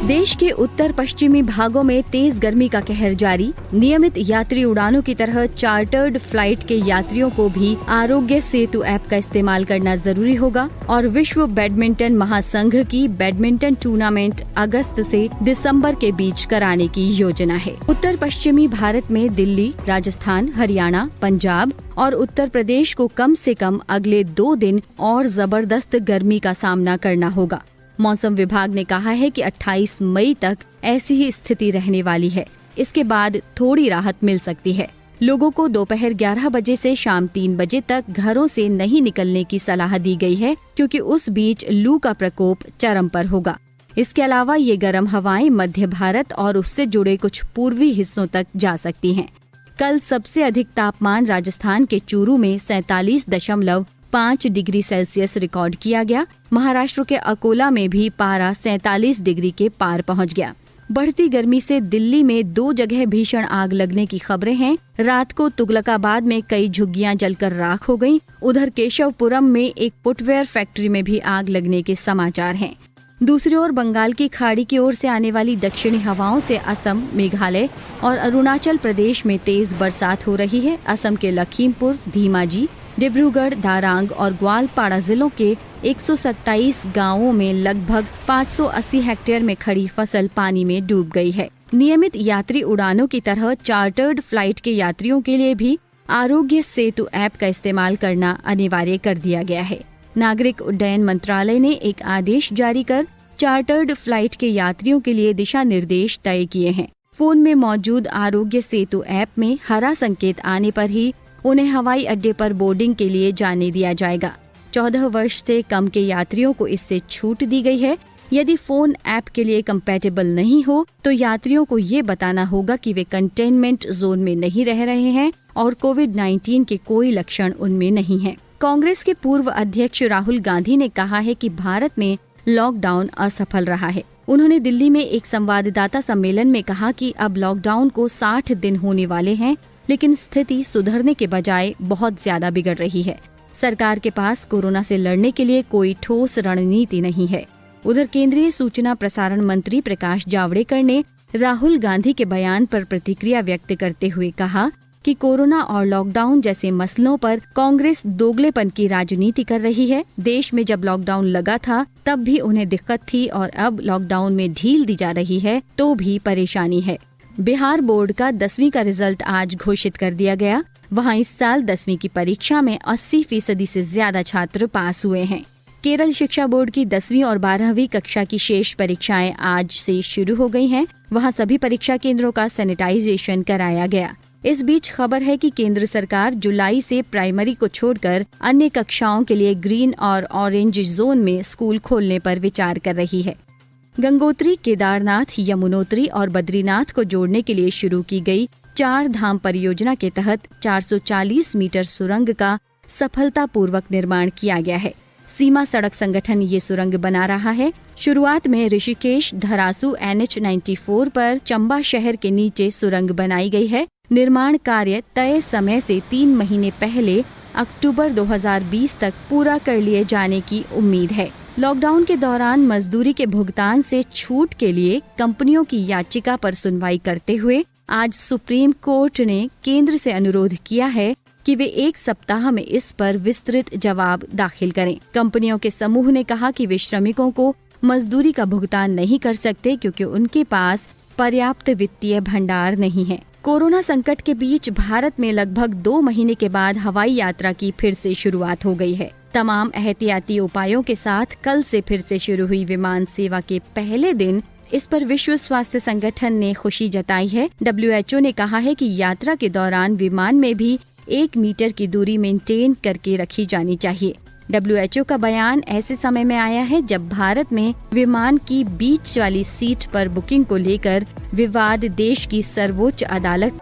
देश के उत्तर पश्चिमी भागों में तेज गर्मी का कहर जारी। नियमित यात्री उड़ानों की तरह चार्टर्ड फ्लाइट के यात्रियों को भी आरोग्य सेतु ऐप का इस्तेमाल करना जरूरी होगा और विश्व बैडमिंटन महासंघ की बैडमिंटन टूर्नामेंट अगस्त से दिसंबर के बीच कराने की योजना है। उत्तर पश्चिमी भारत में दिल्ली, राजस्थान, हरियाणा, पंजाब और उत्तर प्रदेश को कम से कम अगले 2 दिन और जबरदस्त गर्मी का सामना करना होगा। मौसम विभाग ने कहा है कि 28 मई तक ऐसी ही स्थिति रहने वाली है। इसके बाद थोड़ी राहत मिल सकती है। लोगों को दोपहर 11 बजे से शाम 3 बजे तक घरों से नहीं निकलने की सलाह दी गई है, क्योंकि उस बीच लू का प्रकोप चरम पर होगा। इसके अलावा ये गर्म हवाएं मध्य भारत और उससे जुड़े कुछ पूर्वी हिस्सों तक जा सकती हैं। कल सबसे अधिक तापमान राजस्थान के चूरू में 47.5 डिग्री सेल्सियस रिकॉर्ड किया गया। महाराष्ट्र के अकोला में भी पारा 47 डिग्री के पार पहुंच गया। बढ़ती गर्मी से दिल्ली में 2 जगह भीषण आग लगने की खबरें हैं। रात को तुगलकाबाद में कई झुग्गियां जलकर राख हो गईं। उधर केशवपुरम में एक फुटवेयर फैक्ट्री में भी आग लगने के समाचार हैं। दूसरी ओर बंगाल की खाड़ी की ओर से आने वाली दक्षिणी हवाओं से असम, मेघालय और अरुणाचल प्रदेश में तेज बरसात हो रही है। असम के लखीमपुर, धीमाजी, डिब्रूगढ़, दारांग और ग्वालपाड़ा जिलों के 127 गांवों में लगभग 580 हेक्टेयर में खड़ी फसल पानी में डूब गई है। नियमित यात्री उड़ानों की तरह चार्टर्ड फ्लाइट के यात्रियों के लिए भी आरोग्य सेतु ऐप का इस्तेमाल करना अनिवार्य कर दिया गया है। नागरिक उड्डयन मंत्रालय ने एक आदेश जारी कर चार्टर्ड फ्लाइट के यात्रियों के लिए दिशा निर्देश तय किए हैं। फोन में मौजूद आरोग्य सेतु ऐप में हरा संकेत आने पर ही उन्हें हवाई अड्डे पर बोर्डिंग के लिए जाने दिया जाएगा। 14 वर्ष से कम के यात्रियों को इससे छूट दी गई है। यदि फोन ऐप के लिए कंपैटिबल नहीं हो तो यात्रियों को ये बताना होगा कि वे कंटेनमेंट जोन में नहीं रह रहे हैं और कोविड-19 के कोई लक्षण उनमें नहीं है। कांग्रेस के पूर्व अध्यक्ष राहुल गांधी ने कहा है कि भारत में लॉकडाउन असफल रहा है। उन्होंने दिल्ली में एक संवाददाता सम्मेलन में कहा कि अब लॉकडाउन को 60 दिन होने वाले हैं, लेकिन स्थिति सुधरने के बजाय बहुत ज्यादा बिगड़ रही है। सरकार के पास कोरोना से लड़ने के लिए कोई ठोस रणनीति नहीं है। उधर केंद्रीय सूचना प्रसारण मंत्री प्रकाश जावड़ेकर ने राहुल गांधी के बयान पर प्रतिक्रिया व्यक्त करते हुए कहा कि कोरोना और लॉकडाउन जैसे मसलों पर कांग्रेस दोगलेपन की राजनीति कर रही है। देश में जब लॉकडाउन लगा था तब भी उन्हें दिक्कत थी और अब लॉकडाउन में ढील दी जा रही है तो भी परेशानी है। बिहार बोर्ड का 10वीं का रिजल्ट आज घोषित कर दिया गया। वहां इस साल 10वीं की परीक्षा में 80% से ज्यादा छात्र पास हुए हैं। केरल शिक्षा बोर्ड की 10वीं और 12वीं कक्षा की शेष परीक्षाएं आज से शुरू हो गई हैं। वहां सभी परीक्षा केंद्रों का सैनिटाइजेशन कराया गया। इस बीच खबर है कि केंद्र सरकार जुलाई से प्राइमरी को छोड़कर अन्य कक्षाओं के लिए ग्रीन और ऑरेंज जोन में स्कूल खोलने पर विचार कर रही है। गंगोत्री, केदारनाथ, यमुनोत्री और बद्रीनाथ को जोड़ने के लिए शुरू की गई 4 धाम परियोजना के तहत 440 मीटर सुरंग का सफलतापूर्वक निर्माण किया गया है। सीमा सड़क संगठन ये सुरंग बना रहा है। शुरुआत में ऋषिकेश धरासू NH-94 पर चंबा शहर के नीचे सुरंग बनाई गई है। निर्माण कार्य तय समय से 3 महीने पहले अक्टूबर 2020 तक पूरा कर लिए जाने की उम्मीद है। लॉकडाउन के दौरान मजदूरी के भुगतान से छूट के लिए कंपनियों की याचिका पर सुनवाई करते हुए आज सुप्रीम कोर्ट ने केंद्र से अनुरोध किया है कि वे 1 सप्ताह में इस पर विस्तृत जवाब दाखिल करें। कंपनियों के समूह ने कहा कि वे श्रमिकों को मजदूरी का भुगतान नहीं कर सकते क्योंकि उनके पास पर्याप्त वित्तीय भंडार नहीं है। कोरोना संकट के बीच भारत में लगभग 2 महीने के बाद हवाई यात्रा की फिर से शुरुआत हो गई है। तमाम एहतियाती उपायों के साथ कल से फिर से शुरू हुई विमान सेवा के पहले दिन इस पर विश्व स्वास्थ्य संगठन ने खुशी जताई है। WHO ने कहा है कि यात्रा के दौरान विमान में भी 1 मीटर की दूरी मेंटेन करके रखी जानी चाहिए। WHO का बयान ऐसे समय में आया है जब भारत में विमान की बीच वाली सीट पर बुकिंग को लेकर विवाद देश की सर्वोच्च अदालत